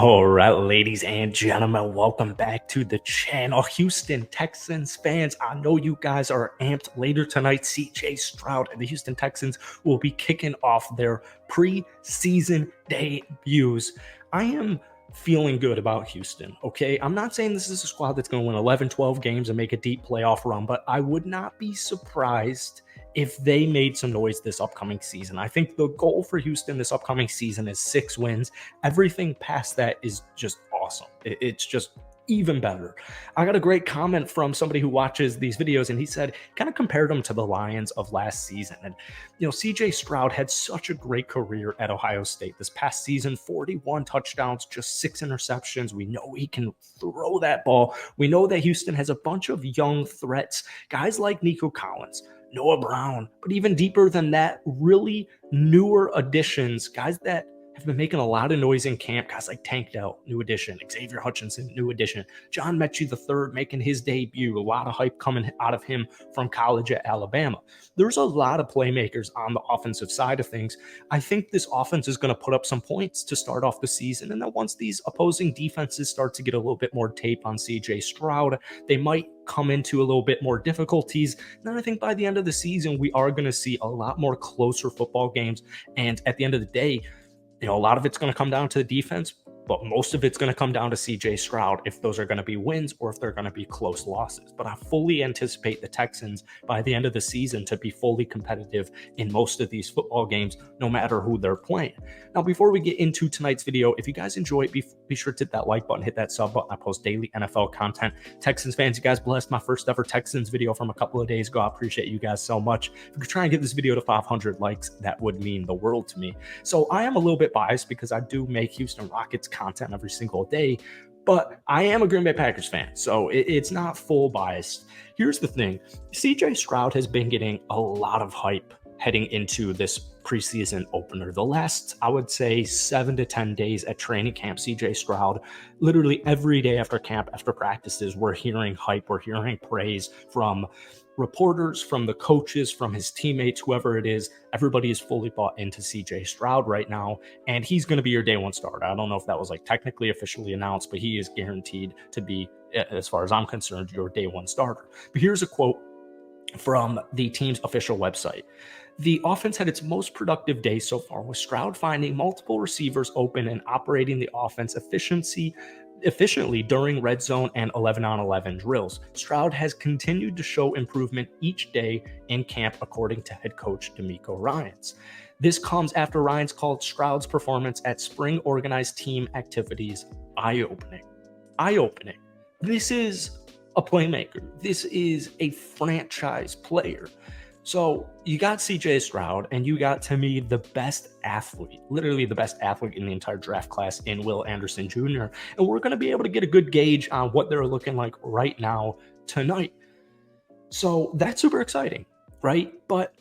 All right, ladies and gentlemen, welcome back to the channel. Houston Texans fans, I know you guys are amped. Later tonight, CJ Stroud and the Houston Texans will be kicking off their preseason debuts. I am feeling good about Houston, okay? I'm not saying this is a squad that's going to win 11, 12 games and make a deep playoff run, but I would not be surprised if they made some noise this upcoming season. I think the goal for Houston this upcoming season is 6 wins. Everything past that is just awesome. It's just even better. I got a great comment from somebody who watches these videos, and he said, kind of compared them to the Lions of last season. And, CJ Stroud had such a great career at Ohio State this past season, 41 touchdowns, just 6 interceptions. We know he can throw that ball. We know that Houston has a bunch of young threats, guys like Nico Collins, Noah Brown, but even deeper than that, really newer additions, guys that have been making a lot of noise in camp, guys like Tank Dell, new addition, Xavier Hutchinson, new addition, John Mechie III making his debut, a lot of hype coming out of him from college at Alabama. There's a lot of playmakers on the offensive side of things. I think this offense is going to put up some points to start off the season, and then once these opposing defenses start to get a little bit more tape on CJ Stroud, they might come into a little bit more difficulties. And then I think by the end of the season, we are going to see a lot more closer football games. And at the end of the day, a lot of it's going to come down to the defense, but most of it's going to come down to CJ Stroud if those are going to be wins or if they're going to be close losses. But I fully anticipate the Texans by the end of the season to be fully competitive in most of these football games, no matter who they're playing. Now, before we get into tonight's video, if you guys enjoy it, be sure to hit that like button, hit that sub button. I post daily NFL content. Texans fans, you guys blessed my first ever Texans video from a couple of days ago. I appreciate you guys so much. If we could try and get this video to 500 likes, that would mean the world to me. So I am a little bit biased because I do make Houston Rockets content every single day, but I am a Green Bay Packers fan, so it's not full biased. Here's the thing. CJ Stroud has been getting a lot of hype heading into this preseason opener. The last, I would say, 7 to 10 days at training camp, CJ Stroud, literally every day after camp, after practices, we're hearing hype, we're hearing praise from reporters, from the coaches, from his teammates, whoever it is. Everybody is fully bought into CJ Stroud right now, and he's going to be your day one starter. I don't know if that was technically officially announced, but he is guaranteed to be, as far as I'm concerned, your day one starter. But here's a quote from the team's official website. The offense had its most productive day so far, with Stroud finding multiple receivers open and operating the offense efficiently during red zone and 11-on-11 drills. Stroud has continued to show improvement each day in camp, according to head coach DeMeco Ryans. This comes after Ryans called Stroud's performance at spring organized team activities eye-opening. Eye-opening. This is a playmaker. This is a franchise player. So you got CJ Stroud, and you got, to me, the best athlete, literally the best athlete in the entire draft class in Will Anderson Jr. And we're going to be able to get a good gauge on what they're looking like right now tonight. So that's super exciting, right? But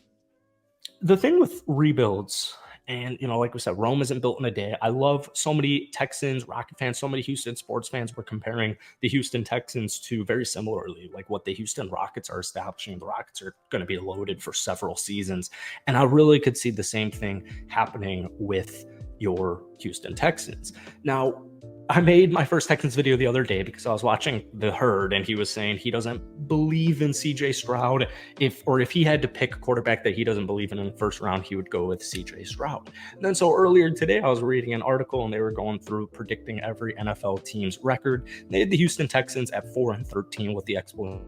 the thing with rebuilds, and, like we said, Rome isn't built in a day. I love so many Texans, Rocket fans, so many Houston sports fans were comparing the Houston Texans to, very similarly, like what the Houston Rockets are establishing. The Rockets are going to be loaded for several seasons. And I really could see the same thing happening with your Houston Texans. Now, I made my first Texans video the other day because I was watching The Herd, and he was saying he doesn't believe in CJ Stroud. If he had to pick a quarterback that he doesn't believe in the first round, he would go with CJ Stroud. And then so earlier today, I was reading an article, and they were going through predicting every NFL team's record. They had the Houston Texans at 4-13 with the explanation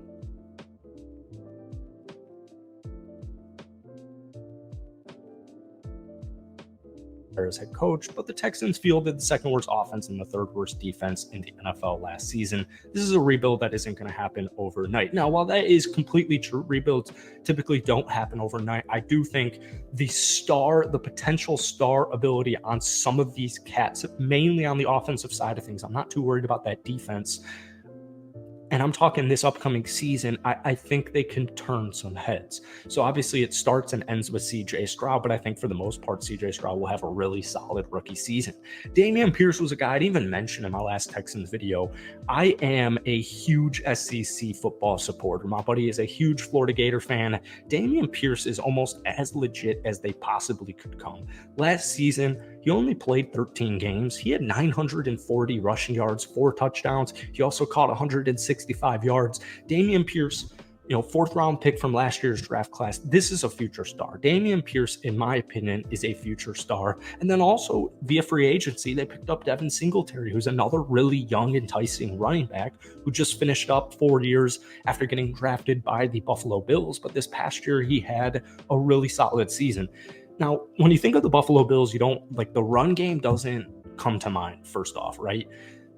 as head coach, but the Texans fielded the second worst offense and the third worst defense in the NFL last season. This is a rebuild that isn't going to happen overnight. Now, while that is completely true, rebuilds typically don't happen overnight. I do think the potential star ability on some of these cats, mainly on the offensive side of things, I'm not too worried about that defense. And I'm talking this upcoming season, I think they can turn some heads. So obviously it starts and ends with CJ Stroud, but I think for the most part, CJ Stroud will have a really solid rookie season. Dameon Pierce was a guy I'd even mentioned in my last Texans video. I am a huge SEC football supporter. My buddy is a huge Florida Gator fan. Dameon Pierce is almost as legit as they possibly could come. Last season, He only played 13 games. He had 940 rushing yards, 4 touchdowns. He also caught 165 yards. Dameon Pierce, fourth round pick from last year's draft class. This is a future star. Dameon Pierce, in my opinion, is a future star. And then also via free agency, they picked up Devin Singletary, who's another really young, enticing running back who just finished up 4 years after getting drafted by the Buffalo Bills. But this past year, he had a really solid season. Now, when you think of the Buffalo Bills, you don't like the run game doesn't come to mind first off, right?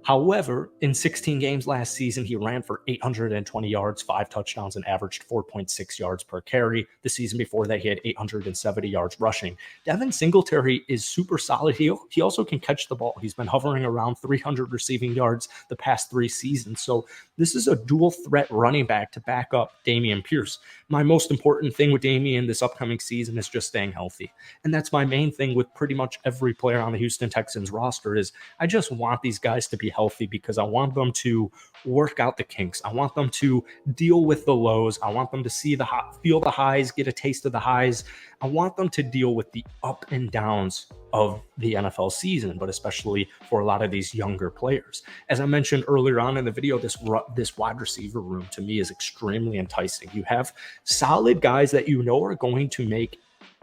However, in 16 games last season, he ran for 820 yards, 5 touchdowns, and averaged 4.6 yards per carry. The season before that, he had 870 yards rushing. Devin Singletary is super solid. He also can catch the ball. He's been hovering around 300 receiving yards the past 3 seasons. So this is a dual threat running back to back up Dameon Pierce. My most important thing with Dameon this upcoming season is just staying healthy. And that's my main thing with pretty much every player on the Houston Texans roster is I just want these guys to be healthy because I want them to work out the kinks. I want them to deal with the lows. I want them to feel the highs, get a taste of the highs. I want them to deal with the up and downs of the NFL season, but especially for a lot of these younger players. As I mentioned earlier on in the video, this wide receiver room to me is extremely enticing. You have solid guys that are going to make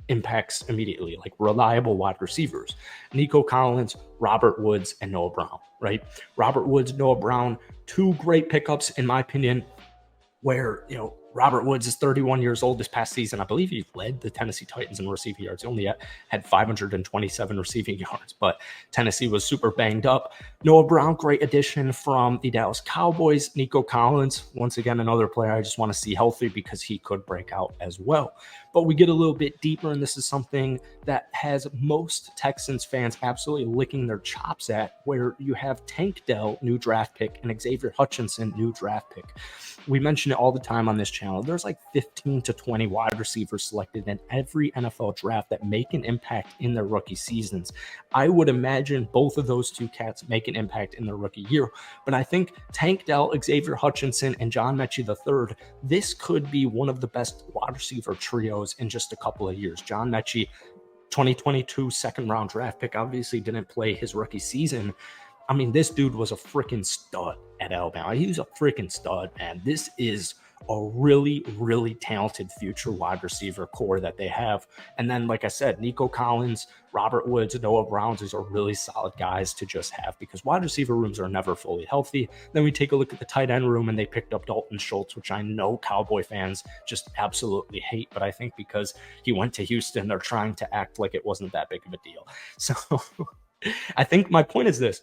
impacts immediately, like reliable wide receivers. Nico Collins, Robert Woods, and Noah Brown, right? Robert Woods, Noah Brown, 2 great pickups in my opinion, where, Robert Woods is 31 years old this past season. I believe he led the Tennessee Titans in receiving yards. He only had 527 receiving yards, but Tennessee was super banged up. Noah Brown, great addition from the Dallas Cowboys. Nico Collins, once again, another player I just want to see healthy because he could break out as well. But we get a little bit deeper, and this is something that has most Texans fans absolutely licking their chops at, where you have Tank Dell, new draft pick, and Xavier Hutchinson, new draft pick. We mention it all the time on this channel. There's like 15 to 20 wide receivers selected in every NFL draft that make an impact in their rookie seasons. I would imagine both of those 2 cats make an impact in their rookie year. But I think Tank Dell, Xavier Hutchinson, and John Mechie III, this could be one of the best wide receiver trios in just a couple of years. John Mechie, 2022 second round draft pick, obviously didn't play his rookie season. I mean, this dude was a freaking stud at Alabama. He was a freaking stud, man. This is a really, really talented future wide receiver core that they have. And then, like I said, Nico Collins, Robert Woods, Noah Brown, these are really solid guys to just have because wide receiver rooms are never fully healthy. Then we take a look at the tight end room, and they picked up Dalton Schultz, which I know Cowboy fans just absolutely hate. But I think because he went to Houston, they're trying to act like it wasn't that big of a deal. So I think my point is this.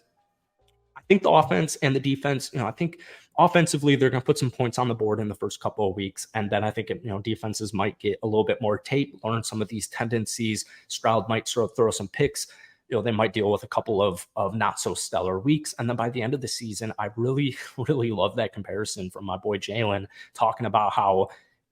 I think the offense and the defense, I think offensively, they're going to put some points on the board in the first couple of weeks. And then I think, defenses might get a little bit more tape, learn some of these tendencies. Stroud might throw some picks. They might deal with a couple of not so stellar weeks. And then by the end of the season, I really, really love that comparison from my boy Jalen talking about how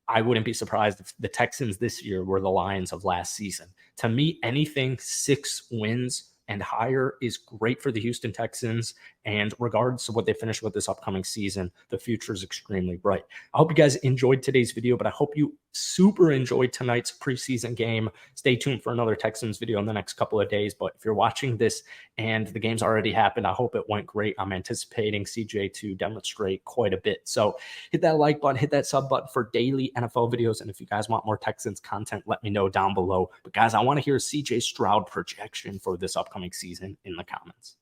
I wouldn't be surprised if the Texans this year were the Lions of last season. To me, anything 6 wins and higher is great for the Houston Texans. And regardless of what they finish with this upcoming season, the future is extremely bright. I hope you guys enjoyed today's video, but I hope you super enjoyed tonight's preseason game. Stay tuned for another Texans video in the next couple of days. But if you're watching this and the game's already happened, I hope it went great. I'm anticipating CJ to demonstrate quite a bit. So hit that like button, hit that sub button for daily NFL videos. And if you guys want more Texans content, let me know down below. But guys, I want to hear CJ Stroud projection for this upcoming season in the comments.